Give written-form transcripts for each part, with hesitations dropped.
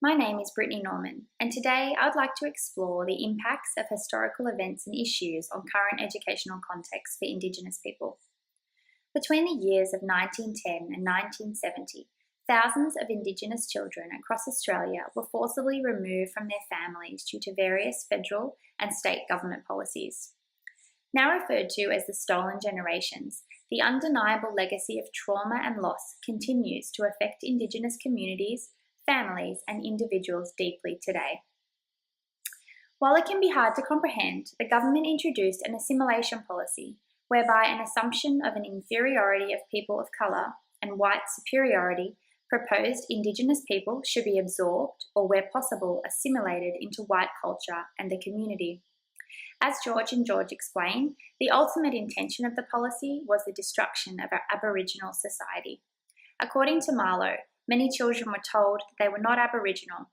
My name is Brittany Norman, and today I would like to explore the impacts of historical events and issues on current educational contexts for Indigenous people. Between the years of 1910 and 1970, thousands of Indigenous children across Australia were forcibly removed from their families due to various federal and state government policies. Now referred to as the stolen generations, the undeniable legacy of trauma and loss continues to affect Indigenous communities, families, and individuals deeply today. While it can be hard to comprehend, the government introduced an assimilation policy whereby an assumption of an inferiority of people of colour and white superiority proposed Indigenous people should be absorbed or, where possible, assimilated into white culture and the community. As George and George explain, the ultimate intention of the policy was the destruction of our Aboriginal society. According to Marlowe, many children were told that they were not Aboriginal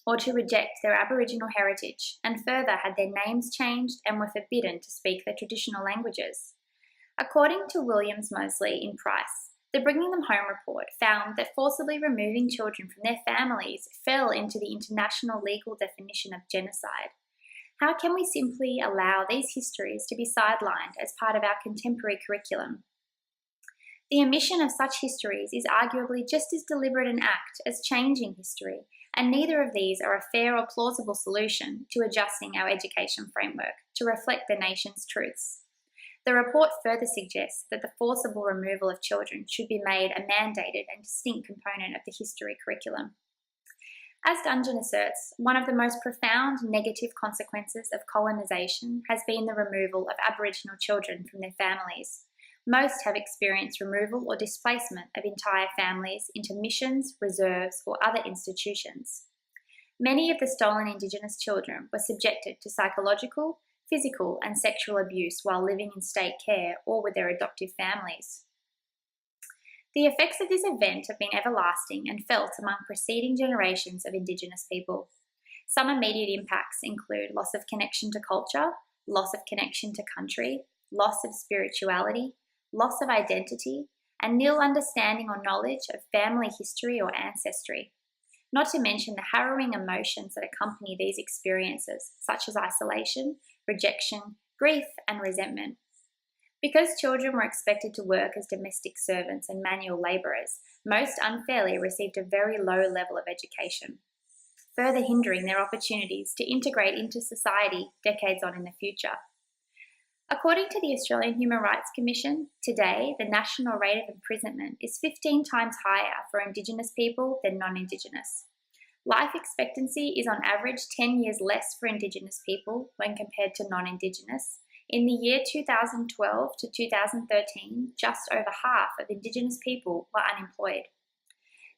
or to reject their Aboriginal heritage, and further had their names changed and were forbidden to speak their traditional languages. According to Williams Mosley in Price, the Bringing Them Home report found that forcibly removing children from their families fell into the international legal definition of genocide. How can we simply allow these histories to be sidelined as part of our contemporary curriculum? The omission of such histories is arguably just as deliberate an act as changing history, and neither of these are a fair or plausible solution to adjusting our education framework to reflect the nation's truths. The report further suggests that the forcible removal of children should be made a mandated and distinct component of the history curriculum. As Dungeon asserts, one of the most profound negative consequences of colonisation has been the removal of Aboriginal children from their families. Most have experienced removal or displacement of entire families into missions, reserves, or other institutions. Many of the stolen Indigenous children were subjected to psychological, physical, and sexual abuse while living in state care or with their adoptive families. The effects of this event have been everlasting and felt among preceding generations of Indigenous people. Some immediate impacts include loss of connection to culture, loss of connection to country, loss of spirituality, loss of identity, and nil understanding or knowledge of family history or ancestry, not to mention the harrowing emotions that accompany these experiences, such as isolation, rejection, grief, and resentment. Because children were expected to work as domestic servants and manual labourers, most unfairly received a very low level of education, further hindering their opportunities to integrate into society decades on in the future. According to the Australian Human Rights Commission, today the national rate of imprisonment is 15 times higher for Indigenous people than non-Indigenous. Life expectancy is on average 10 years less for Indigenous people when compared to non-Indigenous. In the year 2012 to 2013, just over half of Indigenous people were unemployed.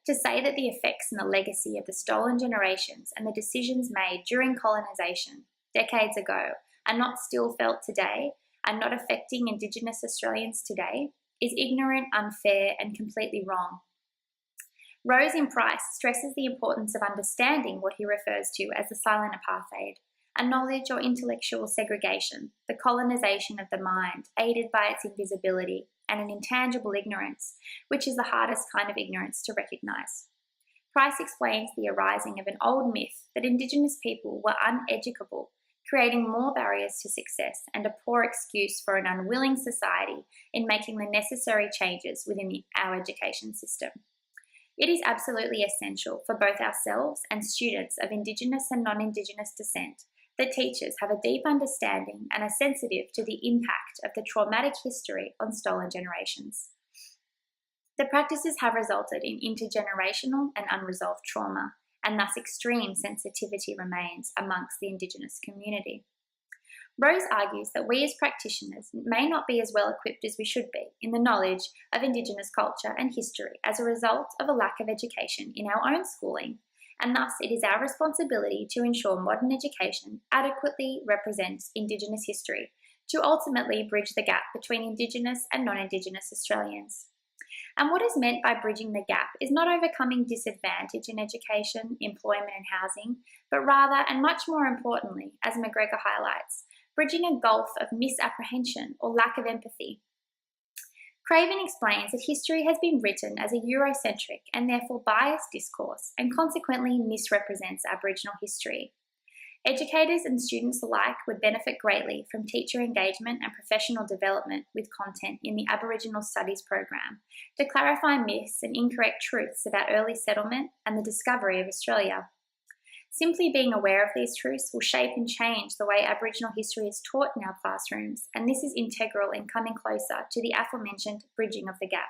To say that the effects and the legacy of the stolen generations and the decisions made during colonisation decades ago are not still felt today and not affecting Indigenous Australians today is ignorant, unfair, and completely wrong. Rose in Price stresses the importance of understanding what he refers to as the silent apartheid, a knowledge or intellectual segregation, the colonisation of the mind, aided by its invisibility, and an intangible ignorance, which is the hardest kind of ignorance to recognise. Price explains the arising of an old myth that Indigenous people were uneducable, creating more barriers to success and a poor excuse for an unwilling society in making the necessary changes within our education system. It is absolutely essential for both ourselves and students of Indigenous and non-Indigenous descent that teachers have a deep understanding and are sensitive to the impact of the traumatic history on stolen generations. The practices have resulted in intergenerational and unresolved trauma, and thus extreme sensitivity remains amongst the Indigenous community. Rose argues that we as practitioners may not be as well equipped as we should be in the knowledge of Indigenous culture and history as a result of a lack of education in our own schooling, and thus it is our responsibility to ensure modern education adequately represents Indigenous history to ultimately bridge the gap between Indigenous and non-Indigenous Australians. And what is meant by bridging the gap is not overcoming disadvantage in education, employment and housing, but rather, and much more importantly, as McGregor highlights, bridging a gulf of misapprehension or lack of empathy. Craven explains that history has been written as a Eurocentric and therefore biased discourse and consequently misrepresents Aboriginal history. Educators and students alike would benefit greatly from teacher engagement and professional development with content in the Aboriginal Studies program to clarify myths and incorrect truths about early settlement and the discovery of Australia. Simply being aware of these truths will shape and change the way Aboriginal history is taught in our classrooms, and this is integral in coming closer to the aforementioned bridging of the gap.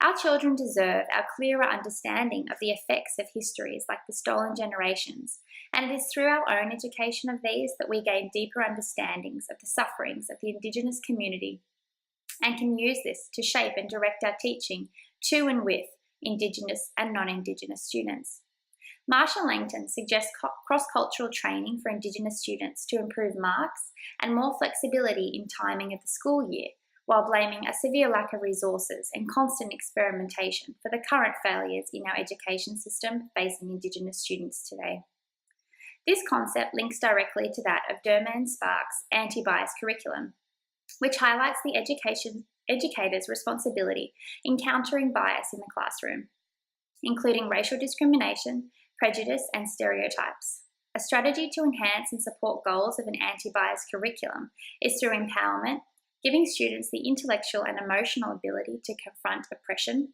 Our children deserve our clearer understanding of the effects of histories like the stolen generations, and it is through our own education of these that we gain deeper understandings of the sufferings of the Indigenous community and can use this to shape and direct our teaching to and with Indigenous and non-Indigenous students. Marsha Langton suggests cross-cultural training for Indigenous students to improve marks and more flexibility in timing of the school year, while blaming a severe lack of resources and constant experimentation for the current failures in our education system facing Indigenous students today. This concept links directly to that of Derman Sparks' anti-bias curriculum, which highlights the educator's responsibility in countering bias in the classroom, including racial discrimination, prejudice, and stereotypes. A strategy to enhance and support goals of an anti-bias curriculum is through empowerment, giving students the intellectual and emotional ability to confront oppression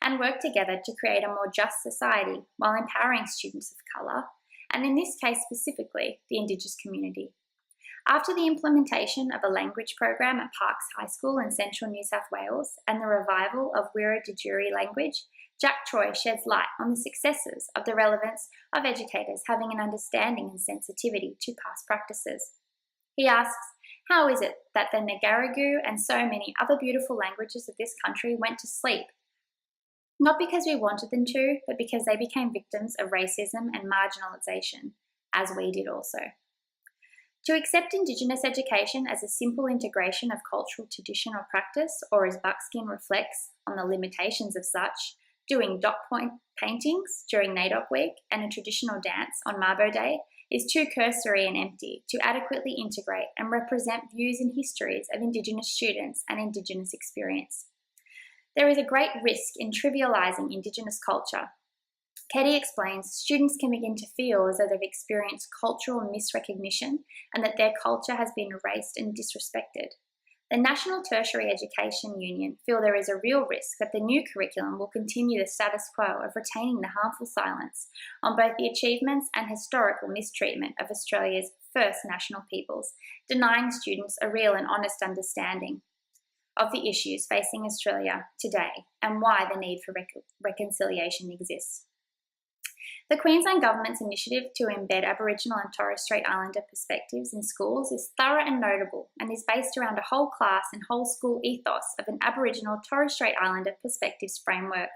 and work together to create a more just society while empowering students of colour, and in this case specifically, the Indigenous community. After the implementation of a language program at Parkes High School in central New South Wales and the revival of Wiradjuri language, Jack Troy sheds light on the successes of the relevance of educators having an understanding and sensitivity to past practices. He asks, how is it that the Ngarigu and so many other beautiful languages of this country went to sleep? Not because we wanted them to, but because they became victims of racism and marginalisation, as we did also. To accept Indigenous education as a simple integration of cultural tradition or practice, or as Buckskin reflects on the limitations of such, doing dot point paintings during NAIDOC week and a traditional dance on Mabo Day, is too cursory and empty to adequately integrate and represent views and histories of Indigenous students and Indigenous experience. There is a great risk in trivialising Indigenous culture. Keddy explains students can begin to feel as though they've experienced cultural misrecognition and that their culture has been erased and disrespected. The National Tertiary Education Union feel there is a real risk that the new curriculum will continue the status quo of retaining the harmful silence on both the achievements and historical mistreatment of Australia's First National peoples, denying students a real and honest understanding of the issues facing Australia today and why the need for reconciliation exists. The Queensland Government's initiative to embed Aboriginal and Torres Strait Islander perspectives in schools is thorough and notable and is based around a whole class and whole school ethos of an Aboriginal Torres Strait Islander perspectives framework.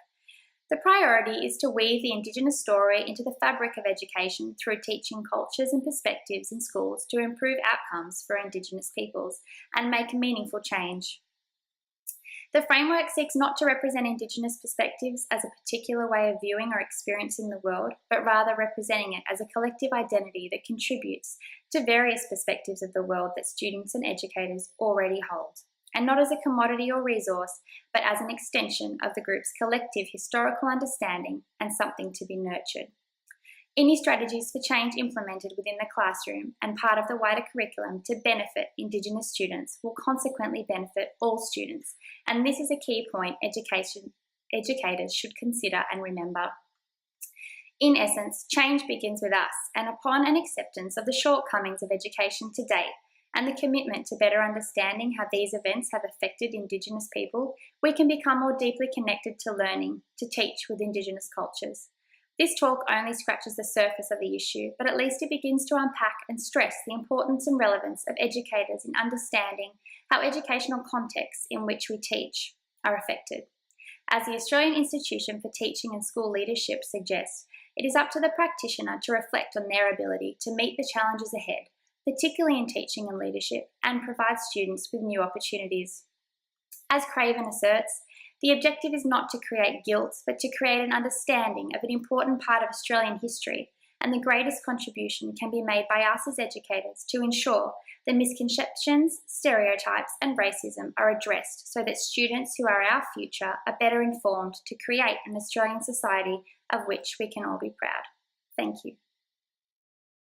The priority is to weave the Indigenous story into the fabric of education through teaching cultures and perspectives in schools to improve outcomes for Indigenous peoples and make meaningful change. The framework seeks not to represent Indigenous perspectives as a particular way of viewing or experiencing the world, but rather representing it as a collective identity that contributes to various perspectives of the world that students and educators already hold, and not as a commodity or resource, but as an extension of the group's collective historical understanding and something to be nurtured. Any strategies for change implemented within the classroom and part of the wider curriculum to benefit Indigenous students will consequently benefit all students, and this is a key point educators should consider and remember. In essence, change begins with us, and upon an acceptance of the shortcomings of education to date and the commitment to better understanding how these events have affected Indigenous people, we can become more deeply connected to learning to teach with Indigenous cultures. This talk only scratches the surface of the issue, but at least it begins to unpack and stress the importance and relevance of educators in understanding how educational contexts in which we teach are affected. As the Australian Institution for Teaching and School Leadership suggests, it is up to the practitioner to reflect on their ability to meet the challenges ahead, particularly in teaching and leadership, and provide students with new opportunities. As Craven asserts, the objective is not to create guilt, but to create an understanding of an important part of Australian history and the greatest contribution can be made by us as educators to ensure that misconceptions, stereotypes, and racism are addressed so that students who are our future are better informed to create an Australian society of which we can all be proud. Thank you.